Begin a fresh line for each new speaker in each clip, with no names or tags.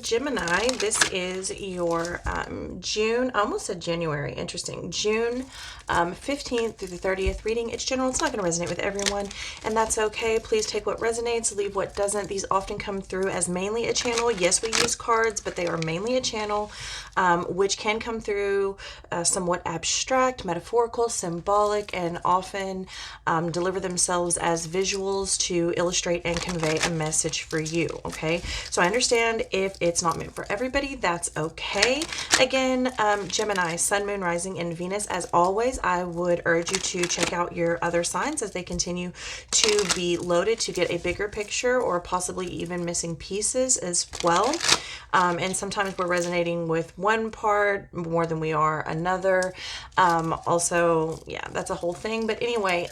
Gemini, this is your June, I almost said January, interesting, June 15th through the 30th reading. It's general, it's not going to resonate with everyone, and that's okay. Please take what resonates, leave what doesn't. These often come through as mainly a channel. Yes, we use cards, but they are mainly a channel, which can come through somewhat abstract, metaphorical, symbolic, and often deliver themselves as visuals to illustrate and convey a message for you, okay? So I understand if it's not meant for everybody, that's okay. Again, Gemini, Sun, Moon, Rising, and Venus, as always, I would urge you to check out your other signs as they continue to be loaded to get a bigger picture, or possibly even missing pieces as well. And sometimes we're resonating with one part more than we are another. Also, yeah, that's a whole thing. But anyway,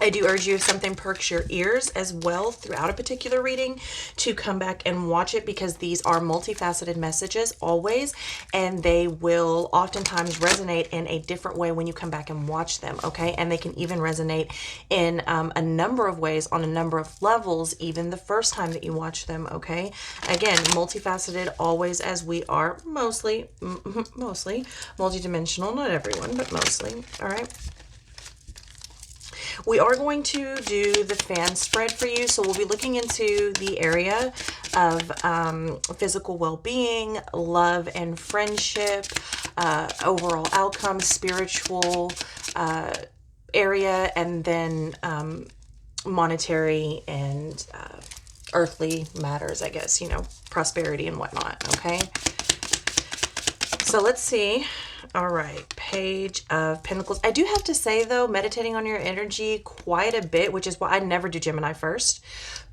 I do urge you, if something perks your ears as well throughout a particular reading, to come back and watch it, because these are multifaceted messages always, and they will oftentimes resonate in a different way when you come back and watch them, okay? And they can even resonate in a number of ways, on a number of levels, even the first time that you watch them, okay? Again, multifaceted always, as we are mostly multidimensional, not everyone, but mostly, all right? We are going to do the fan spread for you. So we'll be looking into the area of physical well-being, love and friendship, overall outcome, spiritual area, and then monetary and earthly matters, I guess, you know, prosperity and whatnot, okay? So let's see. All right, Page of Pentacles. I do have to say, though, meditating on your energy quite a bit, which is why I never do Gemini first.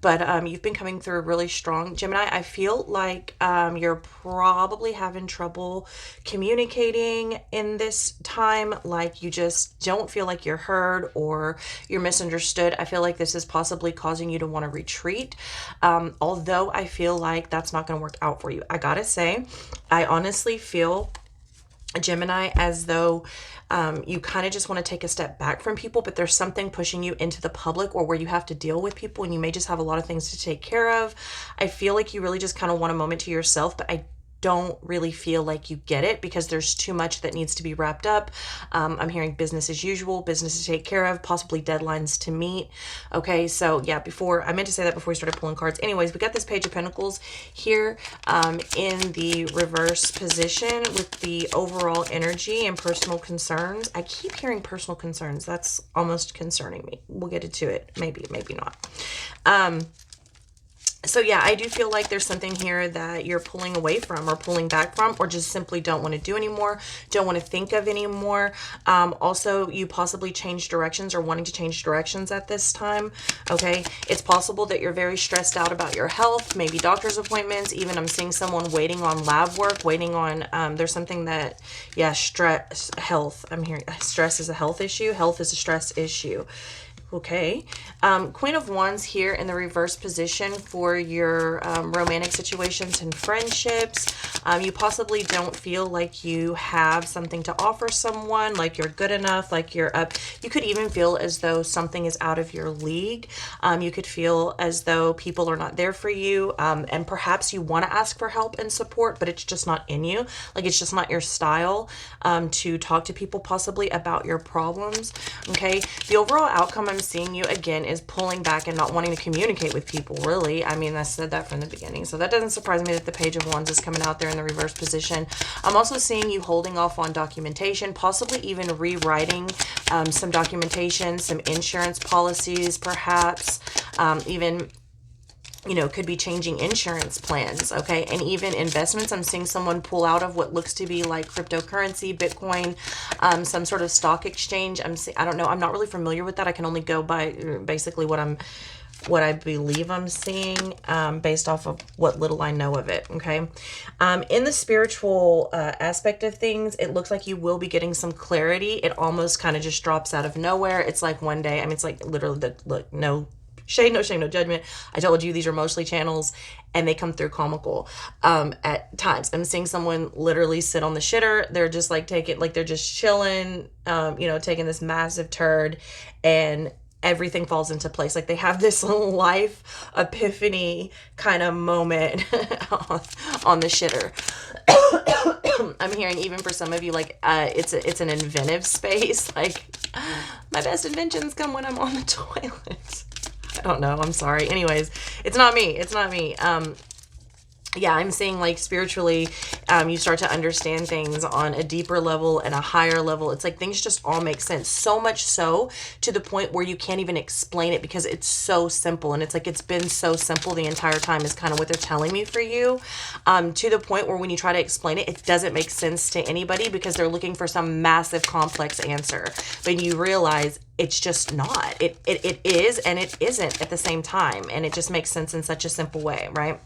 But you've been coming through really strong. Gemini, I feel like you're probably having trouble communicating in this time. Like you just don't feel like you're heard, or you're misunderstood. I feel like this is possibly causing you to want to retreat. Although I feel like that's not going to work out for you. I gotta say, I honestly feel, Gemini, as though you kind of just want to take a step back from people, but there's something pushing you into the public, or where you have to deal with people and you may just have a lot of things to take care of. I feel like you really just kind of want a moment to yourself, but I don't really feel like you get it, because there's too much that needs to be wrapped up. I'm hearing business as usual, business to take care of, possibly deadlines to meet. Okay, so yeah, I meant to say that before we started pulling cards. Anyways, we got this Page of Pentacles here in the reverse position with the overall energy and personal concerns. I keep hearing personal concerns. That's almost concerning me. We'll get into it. Maybe not. So yeah, I do feel like there's something here that you're pulling away from, or pulling back from, or just simply don't want to do anymore, don't want to think of anymore. Also, you possibly change directions, or wanting to change directions at this time, okay? It's possible that you're very stressed out about your health, maybe doctor's appointments, even I'm seeing someone waiting on lab work, waiting on, there's something that, yeah, stress, health, I'm hearing stress is a health issue, health is a stress issue. Okay, Queen of Wands here in the reverse position for your romantic situations and friendships. You possibly don't feel like you have something to offer someone, like you're good enough, like you're up. You could even feel as though something is out of your league. You could feel as though people are not there for you, and perhaps you want to ask for help and support, but it's just not in you. Like it's just not your style to talk to people possibly about your problems. Okay, the overall outcome I'm seeing you again is pulling back and not wanting to communicate with people, really. I mean, I said that from the beginning, so that doesn't surprise me that the Page of Wands is coming out there in the reverse position. I'm also seeing you holding off on documentation, possibly even rewriting some documentation, some insurance policies, perhaps even, you know, could be changing insurance plans, okay? And even investments. I'm seeing someone pull out of what looks to be like cryptocurrency, Bitcoin, some sort of stock exchange. I don't know. I'm not really familiar with that. I can only go by basically what I believe I'm seeing based off of what little I know of it, okay? In the spiritual aspect of things, it looks like you will be getting some clarity. It almost kind of just drops out of nowhere. It's like one day, I mean, it's like literally, look, no shade, no shame, no judgment. I told you these are mostly channels, and they come through comical at times. I'm seeing someone literally sit on the shitter. They're just like they're just chilling, you know, taking this massive turd, and everything falls into place. Like they have this life epiphany kind of moment on the shitter. I'm hearing even for some of you, like it's an inventive space. Like my best inventions come when I'm on the toilet. I don't know. I'm sorry. Anyways, it's not me. It's not me. Yeah, I'm seeing like spiritually, you start to understand things on a deeper level and a higher level. It's like things just all make sense. So much so to the point where you can't even explain it because it's so simple. And it's like it's been so simple the entire time is kind of what they're telling me for you. To the point where when you try to explain it, it doesn't make sense to anybody because they're looking for some massive complex answer. But you realize it's just not. It is and it isn't at the same time. And it just makes sense in such a simple way, right?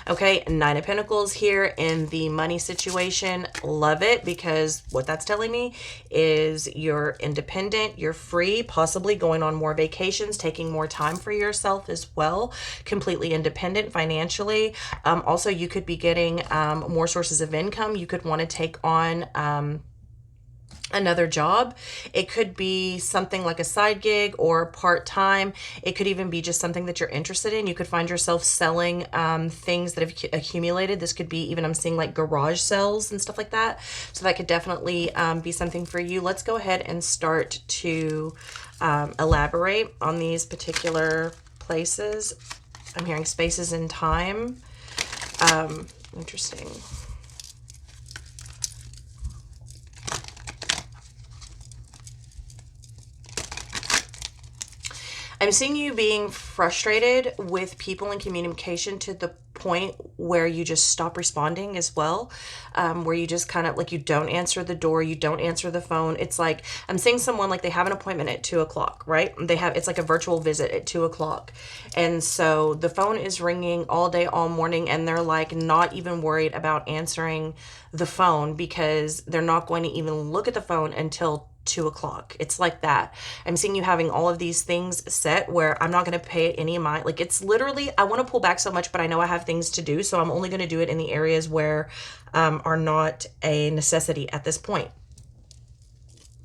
Okay, 9 of Pentacles here in the money situation. Love it because what that's telling me is you're independent, you're free, possibly going on more vacations, taking more time for yourself as well, completely independent financially. Also, you could be getting more sources of income. You could want to take on another job. It could be something like a side gig or part-time. It could even be just something that you're interested in. You could find yourself selling things that have accumulated. This could be even, I'm seeing like garage sales and stuff like that. So that could definitely be something for you. Let's go ahead and start to elaborate on these particular places. I'm hearing spaces in time. Interesting. I'm seeing you being frustrated with people in communication to the point where you just stop responding as well, where you just kind of like you don't answer the door, you don't answer the phone. It's like I'm seeing someone like they have an appointment at 2 o'clock, right? It's like a virtual visit at 2 o'clock. And so the phone is ringing all day, all morning, and they're like not even worried about answering the phone because they're not going to even look at the phone until 2 o'clock. It's like that. I'm seeing you having all of these things set where I'm not going to pay any of my, like it's literally, I want to pull back so much, but I know I have things to do. So I'm only going to do it in the areas where are not a necessity at this point.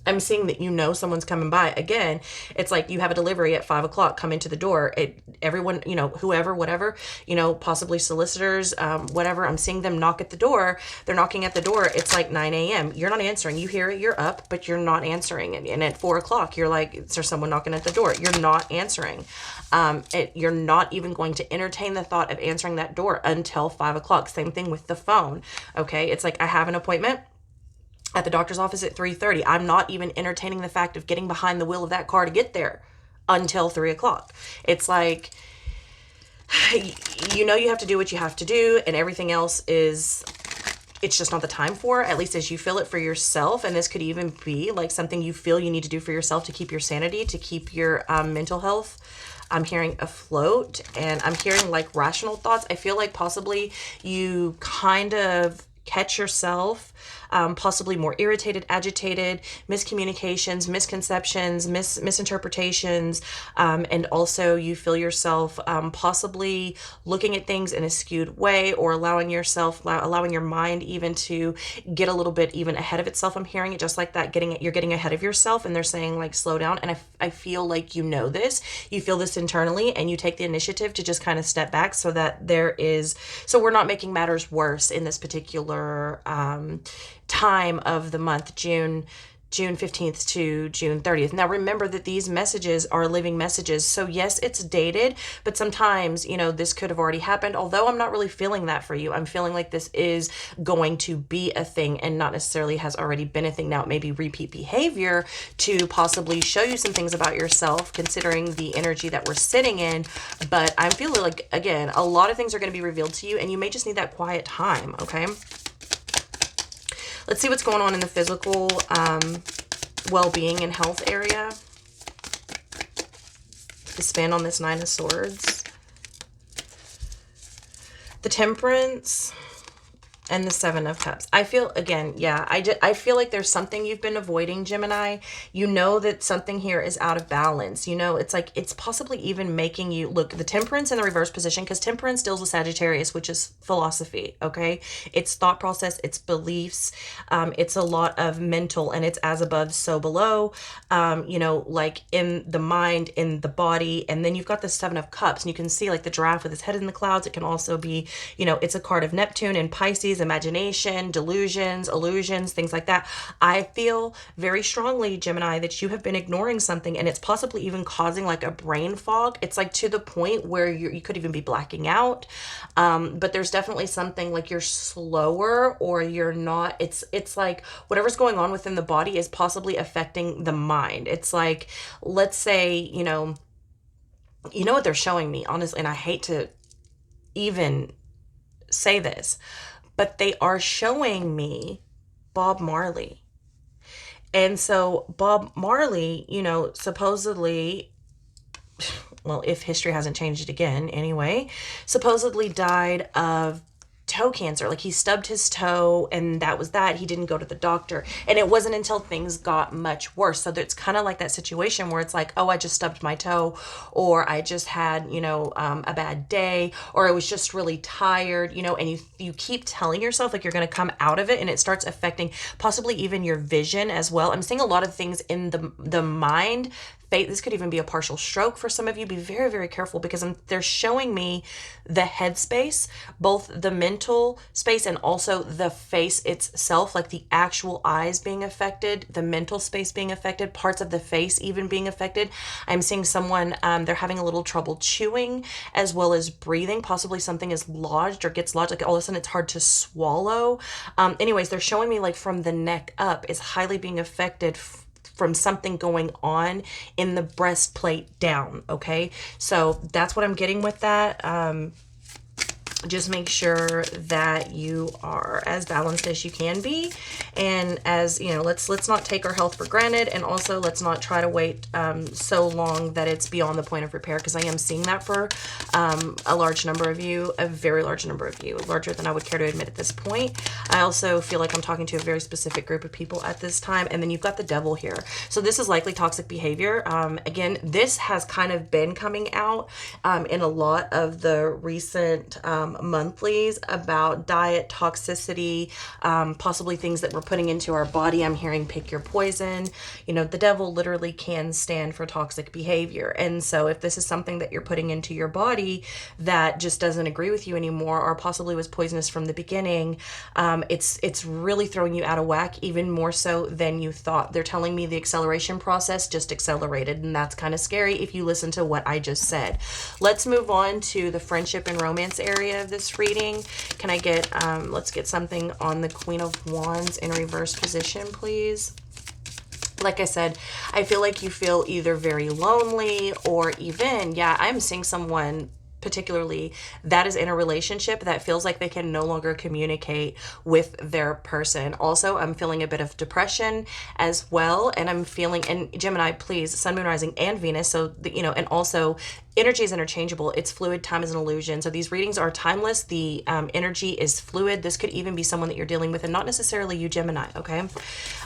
I'm seeing that you know someone's coming by. Again, it's like you have a delivery at 5 o'clock, come into the door. Everyone, you know, whoever, whatever, you know, possibly solicitors, whatever. I'm seeing them knock at the door. They're knocking at the door. It's like 9 a.m. You're not answering. You hear it, you're up, but you're not answering. And at 4 o'clock, you're like, is there someone knocking at the door? You're not answering. You're not even going to entertain the thought of answering that door until 5 o'clock. Same thing with the phone. Okay. It's like I have an appointment at the doctor's office at 3:30. I'm not even entertaining the fact of getting behind the wheel of that car to get there until 3 o'clock. It's like, you know, you have to do what you have to do and everything else is, it's just not the time for, at least as you feel it for yourself. And this could even be like something you feel you need to do for yourself to keep your sanity, to keep your mental health. I'm hearing afloat and I'm hearing like rational thoughts. I feel like possibly you kind of catch yourself possibly more irritated, agitated, miscommunications, misconceptions, misinterpretations, and also you feel yourself possibly looking at things in a skewed way or allowing your mind even to get a little bit even ahead of itself. I'm hearing it just like that, you're getting ahead of yourself and they're saying like slow down. And I feel like you know this, you feel this internally and you take the initiative to just kind of step back so that so we're not making matters worse in this particular time of the month, June 15th to June 30th. Now remember that these messages are living messages. So yes, it's dated, but sometimes, you know, this could have already happened. Although I'm not really feeling that for you. I'm feeling like this is going to be a thing and not necessarily has already been a thing. Now it may be repeat behavior to possibly show you some things about yourself, considering the energy that we're sitting in. But I'm feeling like, again, a lot of things are going to be revealed to you and you may just need that quiet time. Okay. Let's see what's going on in the physical well-being and health area. Expand on this 9 of Swords. The Temperance. And the Seven of Cups. I feel, again, yeah, I feel like there's something you've been avoiding, Gemini. You know that something here is out of balance. You know, it's like, it's possibly even making you, look, the Temperance in the reverse position, because Temperance deals with Sagittarius, which is philosophy, okay? It's thought process, it's beliefs, it's a lot of mental, and it's as above, so below, you know, like in the mind, in the body. And then you've got the Seven of Cups, and you can see like the giraffe with his head in the clouds. It can also be, you know, it's a card of Neptune and Pisces, imagination, delusions, illusions, things like that. I feel very strongly, Gemini, that you have been ignoring something, and it's possibly even causing like a brain fog. It's like to the point where you could even be blacking out. But there's definitely something like you're slower, or you're not, it's like whatever's going on within the body is possibly affecting the mind. It's like, let's say, you know what they're showing me, honestly, and I hate to even say this, but they are showing me Bob Marley. And so Bob Marley, you know, supposedly, well, if history hasn't changed it again anyway, supposedly died of toe cancer. Like he stubbed his toe, and that was that. He didn't go to the doctor, and it wasn't until things got much worse. So it's kind of like that situation where it's like, oh, I just stubbed my toe, or I just had, you know, a bad day, or I was just really tired, you know, and you keep telling yourself like you're going to come out of it, and it starts affecting possibly even your vision as well. I'm seeing a lot of things in the mind. This could even be a partial stroke for some of you. Be very, very careful, because they're showing me the headspace, both the mental space and also the face itself, like the actual eyes being affected, the mental space being affected, parts of the face even being affected. I'm seeing someone, they're having a little trouble chewing as well as breathing. Possibly something is lodged or gets lodged. Like all of a sudden it's hard to swallow. Anyways, they're showing me like from the neck up is highly being affected from something going on in the breastplate down. Okay, so that's what I'm getting with that. Just make sure that you are as balanced as you can be, and as you know, let's not take our health for granted, and also let's not try to wait so long that it's beyond the point of repair, because I am seeing that for a large number of you, a very large number of you, larger than I would care to admit at this point. I also feel like I'm talking to a very specific group of people at this time. And then you've got the Devil here, so this is likely toxic behavior. Again, this has kind of been coming out in a lot of the recent monthlies about diet toxicity, possibly things that we're putting into our body. I'm hearing pick your poison. You know, the devil literally can stand for toxic behavior. And so if this is something that you're putting into your body that just doesn't agree with you anymore, or possibly was poisonous from the beginning, it's really throwing you out of whack, even more so than you thought. They're telling me the acceleration process just accelerated, and that's kind of scary if you listen to what I just said. Let's move on to the friendship and romance area of this reading. Can I get, let's get something on the Queen of Wands in reverse position, please. Like I said, I feel like you feel either very lonely, or even, yeah, I'm seeing someone particularly that is in a relationship that feels like they can no longer communicate with their person. Also, I'm feeling a bit of depression as well, and I'm feeling, and Gemini, please, Sun, Moon, Rising, and Venus, so you know, and also energy is interchangeable. It's fluid. Time is an illusion. So these readings are timeless. The energy is fluid. This could even be someone that you're dealing with, and not necessarily you, Gemini, okay?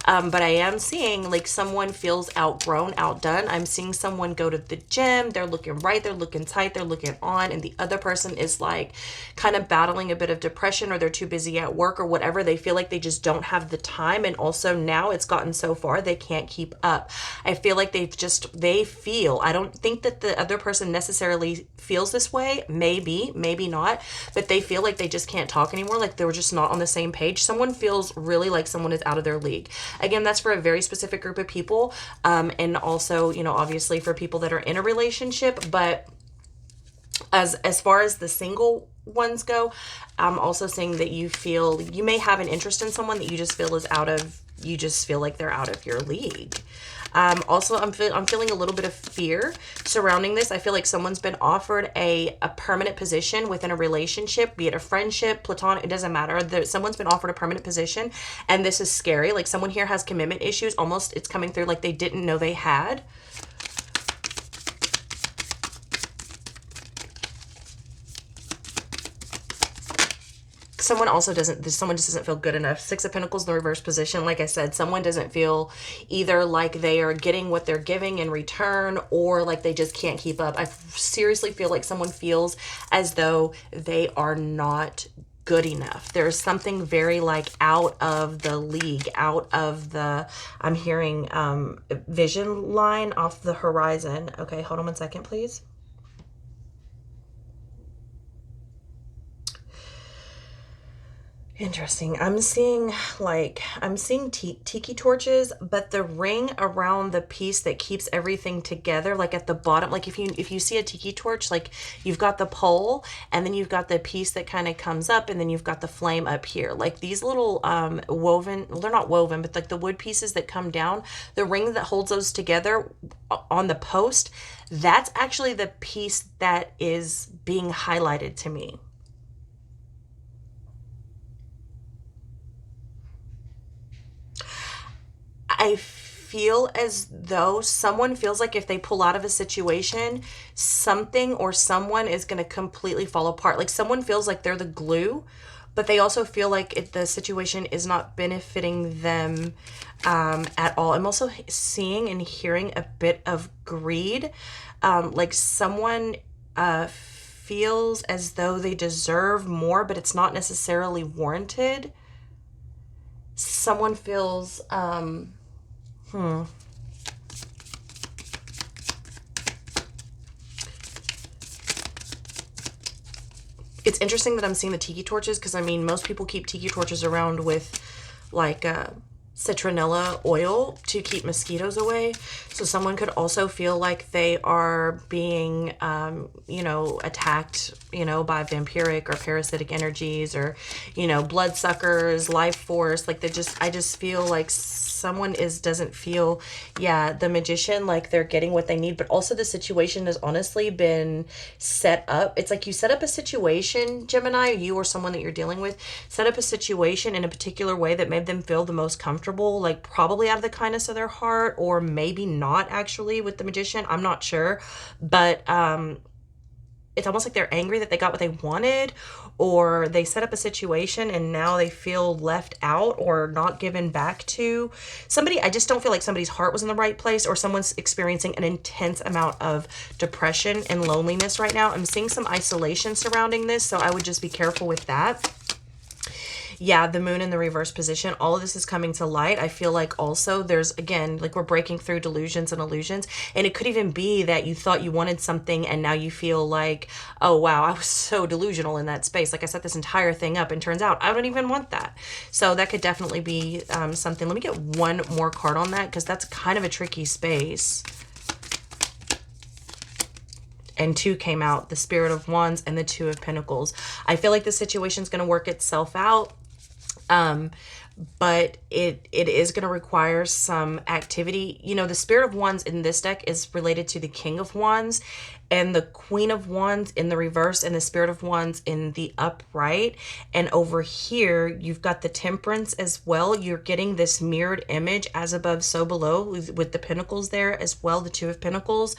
But I am seeing like someone feels outgrown, outdone. I'm seeing someone go to the gym. They're looking right. They're looking tight. They're looking on. And the other person is like kind of battling a bit of depression, or they're too busy at work or whatever. They feel like they just don't have the time. And also now it's gotten so far they can't keep up. I feel like they feel, I don't think that the other person necessarily feels this way, maybe not, but they feel like they just can't talk anymore, like they were just not on the same page. Someone feels really like someone is out of their league. Again, that's for a very specific group of people, and also, you know, obviously for people that are in a relationship. But as far as the single ones go, I'm also seeing that you may have an interest in someone that you just feel like they're out of your league. Also, I'm feeling a little bit of fear surrounding this. I feel like someone's been offered a permanent position within a relationship, be it a friendship, platonic, it doesn't matter. Someone's been offered a permanent position, and this is scary. Like someone here has commitment issues. Almost it's coming through like they didn't know they had. someone also doesn't, someone just doesn't feel good enough. Six of Pentacles in the reverse position. Like I said, someone doesn't feel either like they are getting what they're giving in return, or like they just can't keep up. I seriously feel like someone feels as though they are not good enough. There's something very like out of the league, out of the, I'm hearing vision line off the horizon. Okay, hold on one second, please. Interesting. I'm seeing tiki torches, but the ring around the piece that keeps everything together, like at the bottom, like if you see a tiki torch, like you've got the pole and then you've got the piece that kind of comes up and then you've got the flame up here. Like these little woven, they're not woven, but like the wood pieces that come down, the ring that holds those together on the post, that's actually the piece that is being highlighted to me. I feel as though someone feels like if they pull out of a situation, something or someone is going to completely fall apart. Like someone feels like they're the glue, but they also feel like the situation is not benefiting them at all. I'm also seeing and hearing a bit of greed. Like someone feels as though they deserve more, but it's not necessarily warranted. Someone feels it's interesting that I'm seeing the tiki torches, because I mean most people keep tiki torches around with like citronella oil to keep mosquitoes away. So someone could also feel like they are being you know, attacked, you know, by vampiric or parasitic energies, or, you know, bloodsuckers, life force. Like I just feel like someone doesn't feel, yeah, the Magician, like they're getting what they need, but also the situation has honestly been set up. It's like you set up a situation, Gemini, you or someone that you're dealing with, set up a situation in a particular way that made them feel the most comfortable, like probably out of the kindness of their heart, or maybe not actually with the Magician. I'm not sure, but it's almost like they're angry that they got what they wanted, or they set up a situation and now they feel left out or not given back to somebody. I just don't feel like somebody's heart was in the right place, or someone's experiencing an intense amount of depression and loneliness right now. I'm seeing some isolation surrounding this, so I would just be careful with that. Yeah, the moon in the reverse position, all of this is coming to light. I feel like also there's, again, like we're breaking through delusions and illusions. And it could even be that you thought you wanted something and now you feel like, oh, wow, I was so delusional in that space. Like I set this entire thing up and turns out I don't even want that. So that could definitely be something. Let me get one more card on that, because that's kind of a tricky space. And two came out, the Spirit of Wands and the Two of Pentacles. I feel like the situation's going to work itself out. But it is going to require some activity. You know, the Spirit of Wands in this deck is related to the King of Wands, and the Queen of Wands in the reverse, and the Spirit of Wands in the upright. And over here, you've got the Temperance as well. You're getting this mirrored image, as above, so below, with the Pentacles there as well, the Two of Pentacles.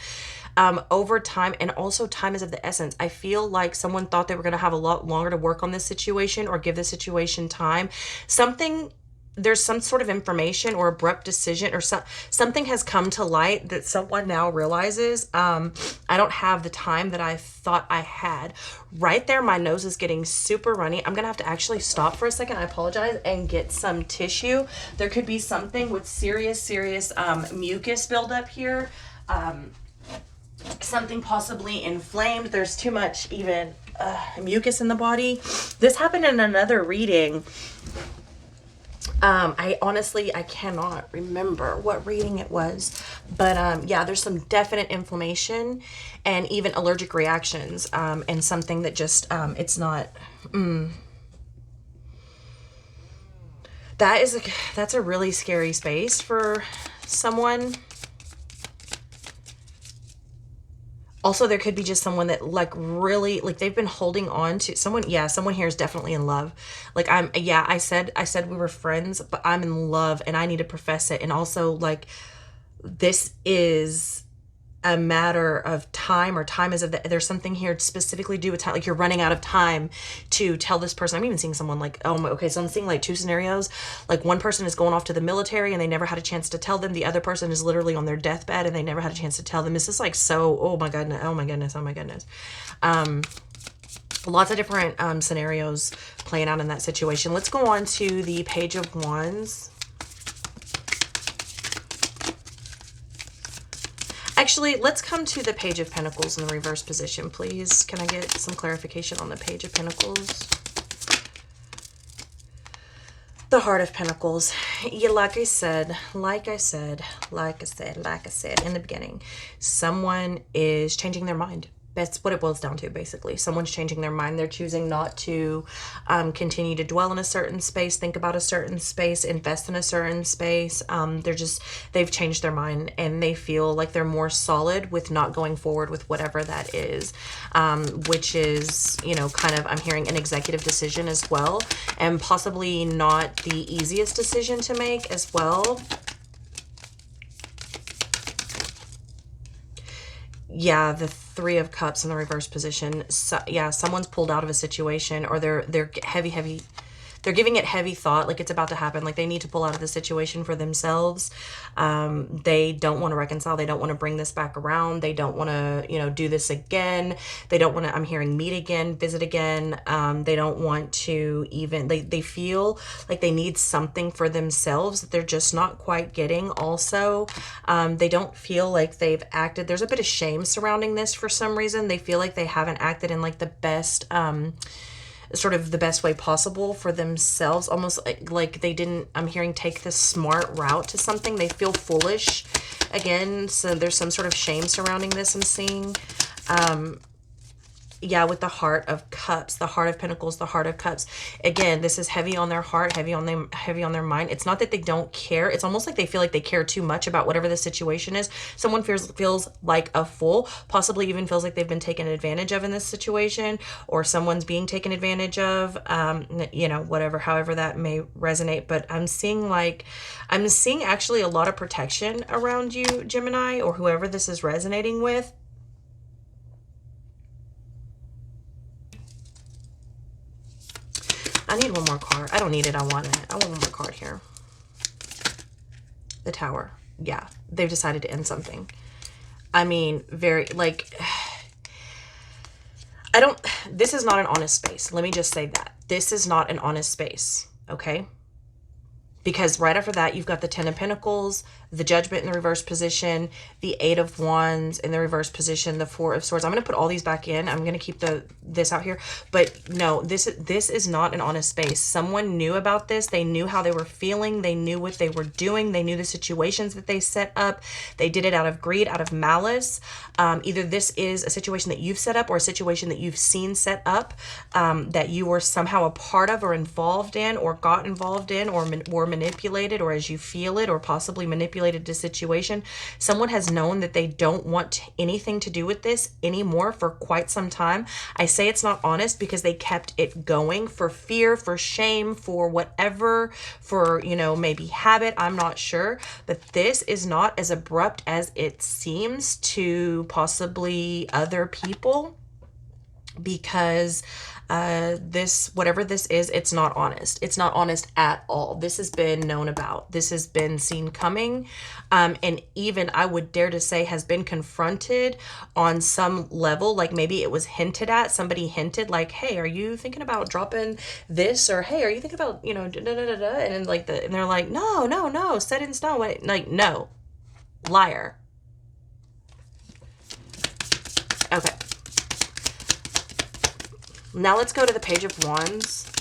Over time, and also time is of the essence. I feel like someone thought they were going to have a lot longer to work on this situation or give the situation time. There's some sort of information or abrupt decision, or something has come to light that someone now realizes, I don't have the time that I thought I had. Right there, my nose is getting super runny. I'm going to have to actually stop for a second. I apologize, and get some tissue. There could be something with serious mucus buildup here. Something possibly inflamed. There's too much even mucus in the body. This happened in another reading. I honestly cannot remember what reading it was, but yeah, there's some definite inflammation and even allergic reactions, and something that just it's not that's a really scary space for someone. Also, there could be just someone that like really, like they've been holding on to someone. Yeah, someone here is definitely in love. Like I said we were friends, but I'm in love and I need to profess it. And also like this is a matter of time, or time is of the, there's something here to specifically do with time, like you're running out of time to tell this person. I'm even seeing someone like, oh my, okay, so I'm seeing like two scenarios. Like one person is going off to the military and they never had a chance to tell them. The other person is literally on their deathbed and they never had a chance to tell them. This is like so, oh my goodness, oh my goodness, oh my goodness. Lots of different scenarios playing out in that situation. Let's go on to the Page of Wands. Actually, let's come to the Page of Pentacles in the reverse position, please. Can I get some clarification on the Page of Pentacles? The Heart of Pentacles. Yeah, like I said in the beginning, someone is changing their mind. That's what it boils down to, basically. Someone's changing their mind. They're choosing not to continue to dwell in a certain space, think about a certain space, invest in a certain space. They've changed their mind and they feel like they're more solid with not going forward with whatever that is, which is, you know, kind of, I'm hearing an executive decision as well, and possibly not the easiest decision to make as well. Yeah, the Three of Cups in the reverse position. So, yeah, someone's pulled out of a situation, or they're heavy. They're giving it heavy thought, like it's about to happen. Like they need to pull out of the situation for themselves. They don't want to reconcile. They don't want to bring this back around. They don't want to, you know, do this again. They don't want to, I'm hearing, meet again, visit again. They don't want to even, they feel like they need something for themselves that they're just not quite getting. Also, they don't feel like they've acted. There's a bit of shame surrounding this for some reason. They feel like they haven't acted in like the best, sort of the best way possible for themselves, almost like they didn't, I'm hearing, take the smart route to something. They feel foolish again, so there's some sort of shame surrounding this, I'm seeing. Yeah, with the Heart of Cups, the Heart of Pentacles, the Heart of Cups. Again, this is heavy on their heart, heavy on them, heavy on their mind. It's not that they don't care. It's almost like they feel like they care too much about whatever the situation is. Someone feels like a fool, possibly even feels like they've been taken advantage of in this situation, or someone's being taken advantage of, you know, whatever, however that may resonate. But I'm seeing actually a lot of protection around you, Gemini, or whoever this is resonating with. I need one more card. I don't need it. I want it. I want one more card here. The Tower. Yeah, they've decided to end something. I mean, very, like, this is not an honest space. Let me just say that. This is not an honest space, okay? Because right after that, you've got the Ten of Pentacles, the Judgment in the reverse position, the Eight of Wands in the reverse position, the Four of Swords. I'm going to put all these back in. I'm going to keep this out here. But no, this is not an honest space. Someone knew about this. They knew how they were feeling. They knew what they were doing. They knew the situations that they set up. They did it out of greed, out of malice. Either this is a situation that you've set up or a situation that you've seen set up, that you were somehow a part of or involved in or got involved in or manipulated, or as you feel it, or possibly manipulated to situation. Someone has known that they don't want anything to do with this anymore for quite some time. I say it's not honest because they kept it going for fear, for shame, for whatever, for, you know, maybe habit, I'm not sure. But this is not as abrupt as it seems to possibly other people, because whatever this is, it's not honest. It's not honest at all. This has been known about. This has been seen coming, and even, I would dare to say, has been confronted on some level. Like maybe it was hinted at. Somebody hinted like, hey, are you thinking about dropping this? Or hey, are you thinking about, you know, da, da, da, da, da? And then like and they're like, no, set in stone. Like, no, liar. Okay. Now let's go to the Page of Wands.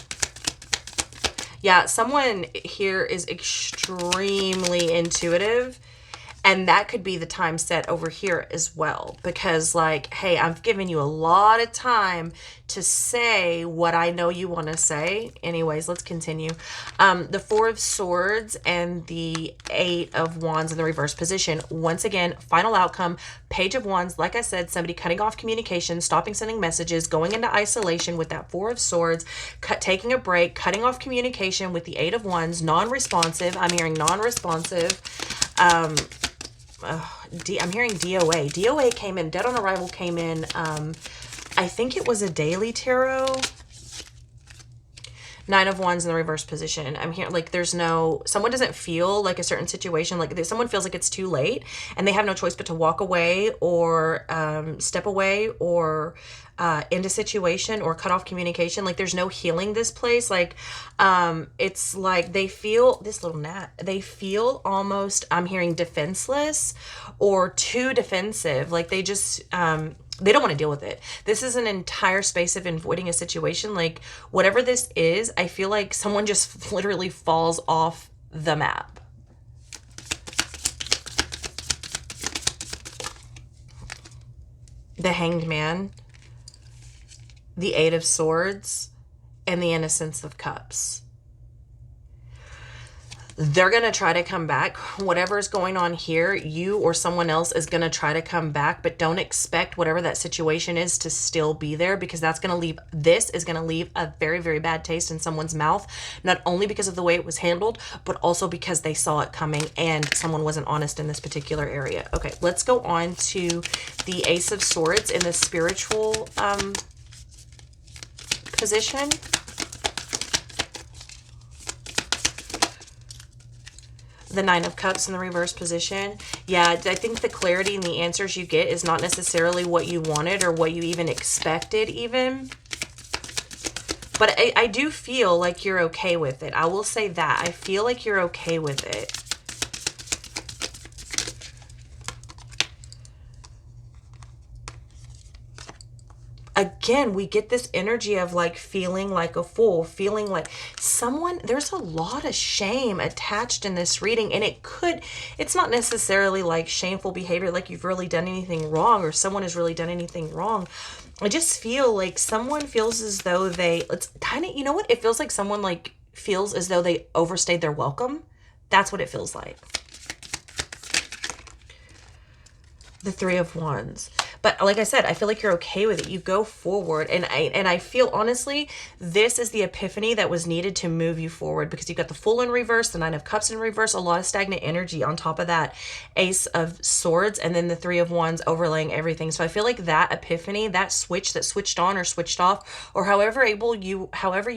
Yeah, someone here is extremely intuitive, and that could be the time set over here as well, because like, hey, I've given you a lot of time to say what I know you want to say. Anyways, let's continue. The Four of Swords and the Eight of Wands in the reverse position. Once again, final outcome, Page of Wands. Like I said, somebody cutting off communication, stopping sending messages, going into isolation with that Four of Swords, taking a break, cutting off communication with the Eight of Wands, non-responsive. I'm hearing non-responsive. I'm hearing DOA. DOA came in, Dead on Arrival came in, I think it was a daily tarot. Nine of Wands in the reverse position. I'm here, like, there's no, someone doesn't feel like a certain situation, like someone feels like it's too late and they have no choice but to walk away or step away or end a situation or cut off communication. Like, there's no healing this place. Like, it's like they feel, this little gnat, they feel almost, I'm hearing defenseless or too defensive. Like, they just, they don't want to deal with it. This is an entire space of avoiding a situation. Like, whatever this is, I feel like someone just literally falls off the map. The Hanged Man, the Eight of Swords, and the Innocence of Cups. They're going to try to come back. Whatever's going on here, you or someone else is going to try to come back, but don't expect whatever that situation is to still be there, because that's going to leave, this is going to leave a very, very bad taste in someone's mouth, not only because of the way it was handled, but also because they saw it coming and someone wasn't honest in this particular area. Okay, let's go on to the Ace of Swords in the spiritual position. The Nine of Cups in the reverse position. Yeah, I think the clarity and the answers you get is not necessarily what you wanted or what you even expected even. But I do feel like you're okay with it. I will say that. I feel like you're okay with it. Again, we get this energy of like feeling like a fool, feeling like someone, there's a lot of shame attached in this reading, and it's not necessarily like shameful behavior, like you've really done anything wrong or someone has really done anything wrong. I just feel like someone feels as though it's kind of, you know what? It feels like someone like feels as though they overstayed their welcome. That's what it feels like. The Three of Wands. But like I said, I feel like you're okay with it. You go forward. And I feel, honestly, this is the epiphany that was needed to move you forward, because you've got the Fool in reverse, the Nine of Cups in reverse, a lot of stagnant energy on top of that Ace of Swords, and then the Three of Wands overlaying everything. So I feel like that epiphany, that switch that switched on or switched off, or however you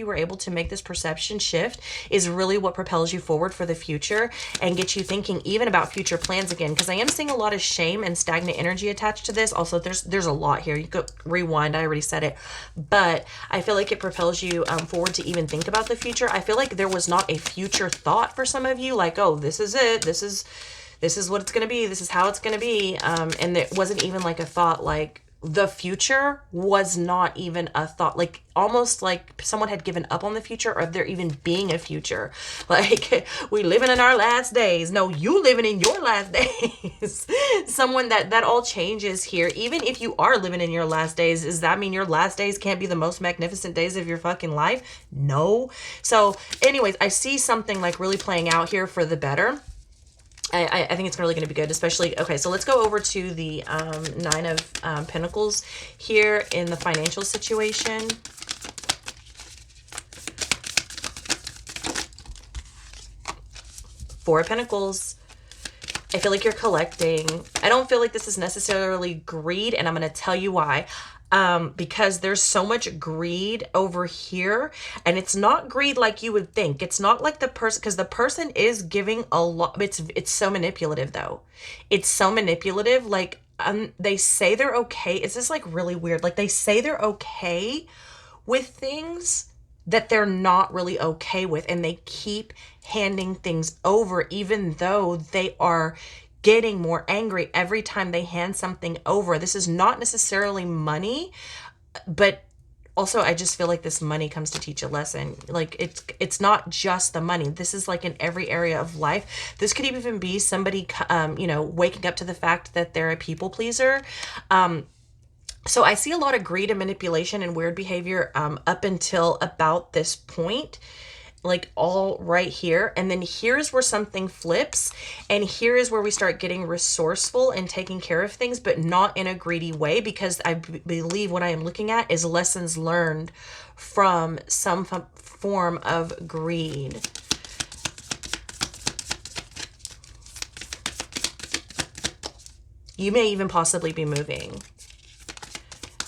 were able to make this perception shift, is really what propels you forward for the future and gets you thinking even about future plans again. Because I am seeing a lot of shame and stagnant energy attached to this. Also, there's a lot here. You could rewind. I already said it, but I feel like it propels you forward to even think about the future. I feel like there was not a future thought for some of you, like, oh, this is it. This is what it's going to be. This is how it's going to be. And there wasn't even like a thought, like the future was not even a thought, like almost like someone had given up on the future, or there even being a future. Like, we living in our last days. No, you living in your last days. Someone that all changes here. Even if you are living in your last days, does that mean your last days can't be the most magnificent days of your fucking life? No. So anyways, I see something like really playing out here for the better. I think it's really going to be good, especially, okay, so let's go over to the Nine of Pentacles here in the financial situation. Four of Pentacles. I feel like you're collecting. I don't feel like this is necessarily greed, and I'm going to tell you why. Because there's so much greed over here, and it's not greed like you would think. It's not like the person, because the person is giving a lot. It's so manipulative though. It's so manipulative. Like, they say they're okay. It's just like really weird. Like, they say they're okay with things that they're not really okay with, and they keep handing things over, even though they are getting more angry every time they hand something over. This is not necessarily money, but also I just feel like this money comes to teach a lesson. Like, it's not just the money. This is like in every area of life. This could even be somebody, waking up to the fact that they're a people pleaser. So I see a lot of greed and manipulation and weird behavior up until about this point. Like, all right here, and then here's where something flips, and here is where we start getting resourceful and taking care of things, but not in a greedy way, because I believe what I am looking at is lessons learned from some form of greed. You may even possibly be moving.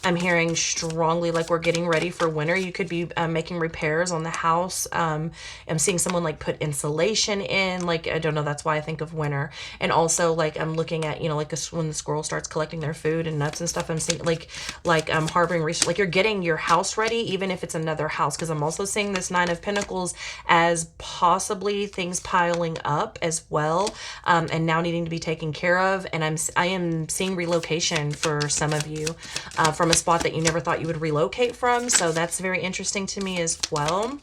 I'm hearing strongly like we're getting ready for winter. You could be making repairs on the house. I'm seeing someone like put insulation in. Like, I don't know, that's why I think of winter. And also like I'm looking at, you know, like when the squirrel starts collecting their food and nuts and stuff, I'm seeing like harboring research. Like you're getting your house ready, even if it's another house. Because I'm also seeing this Nine of Pentacles as possibly things piling up as well, and now needing to be taken care of. And I am seeing relocation for some of you, from a spot that you never thought you would relocate from. So that's very interesting to me as well.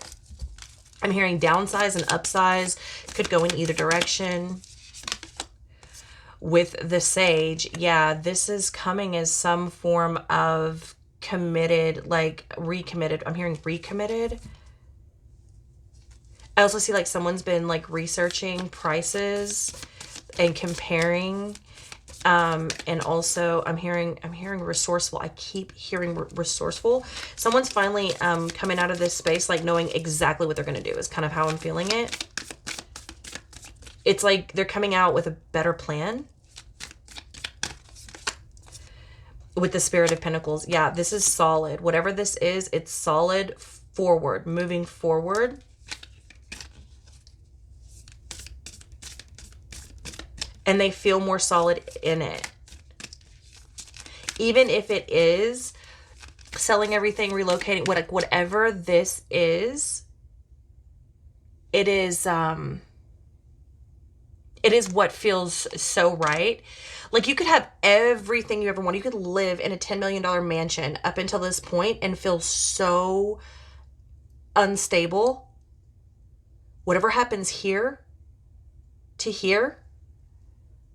I'm hearing downsize and upsize could go in either direction. With the Sage, yeah, this is coming as some form of committed, like recommitted. I'm hearing recommitted. I also see like someone's been like researching prices and comparing. And also I'm hearing resourceful. I keep hearing resourceful. Someone's finally coming out of this space like knowing exactly what they're going to do is kind of how I'm feeling it. It's like they're coming out with a better plan. With the Spirit of Pentacles. Yeah, this is solid. Whatever this is, it's solid forward, moving forward. And they feel more solid in it. Even if it is selling everything, relocating, whatever this is, it is what feels so right. Like you could have everything you ever want. You could live in a $10 million mansion up until this point and feel so unstable. Whatever happens here to here,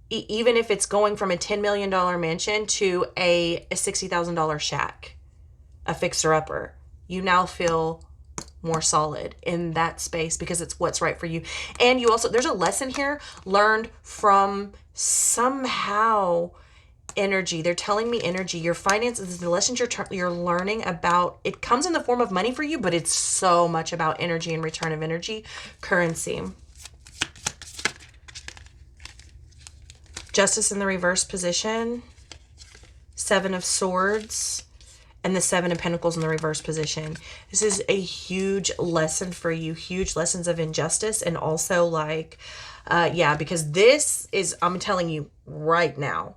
even if it's going from a $10 million mansion to a $60,000 shack, a fixer-upper, you now feel more solid in that space because it's what's right for you. And you also, there's a lesson here learned from somehow energy. They're telling me energy, your finances, the lessons you're learning about, it comes in the form of money for you, but it's so much about energy and return of energy, currency. Justice in the reverse position, Seven of Swords, and the Seven of Pentacles in the reverse position. This is a huge lesson for you, huge lessons of injustice. And also like, yeah, because this is, I'm telling you right now,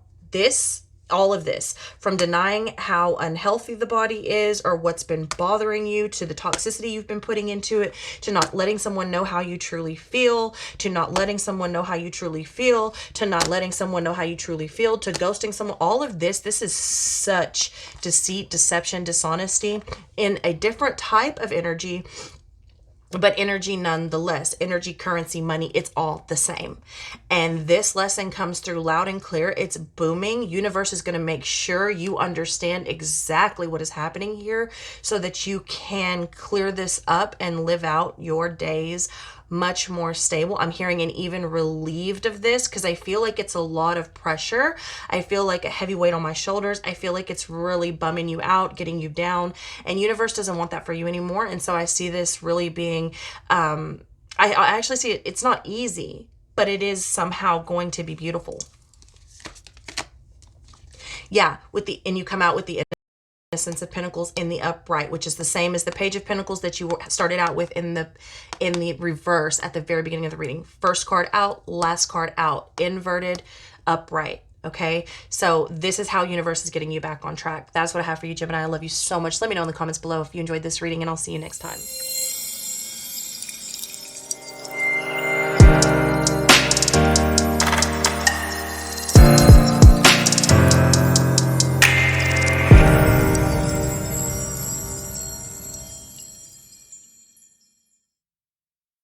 all of this, from denying how unhealthy the body is or what's been bothering you, to the toxicity you've been putting into it, to not letting someone know how you truly feel, to not letting someone know how you truly feel, to not letting someone know how you truly feel, to ghosting someone, all of this is such deceit, deception, dishonesty in a different type of energy. But energy nonetheless, energy, currency, money, it's all the same. And this lesson comes through loud and clear. It's booming. Universe is going to make sure you understand exactly what is happening here so that you can clear this up and live out your days much more stable. I'm hearing and even relieved of this because I feel like it's a lot of pressure. I feel like a heavy weight on my shoulders. I feel like it's really bumming you out, getting you down, and universe doesn't want that for you anymore. And so I see this really being, I actually see it. It's not easy, but it is somehow going to be beautiful. Yeah, and you come out with the Innocence of Pentacles in the upright, which is the same as the Page of Pentacles that you started out with in the reverse at the very beginning of the reading. First card out, last card out, inverted, upright. Okay, so this is how universe is getting you back on track. That's what I have for you, Gemini. I love you so much. Let me know in the comments below if you enjoyed this reading, and I'll see you next time.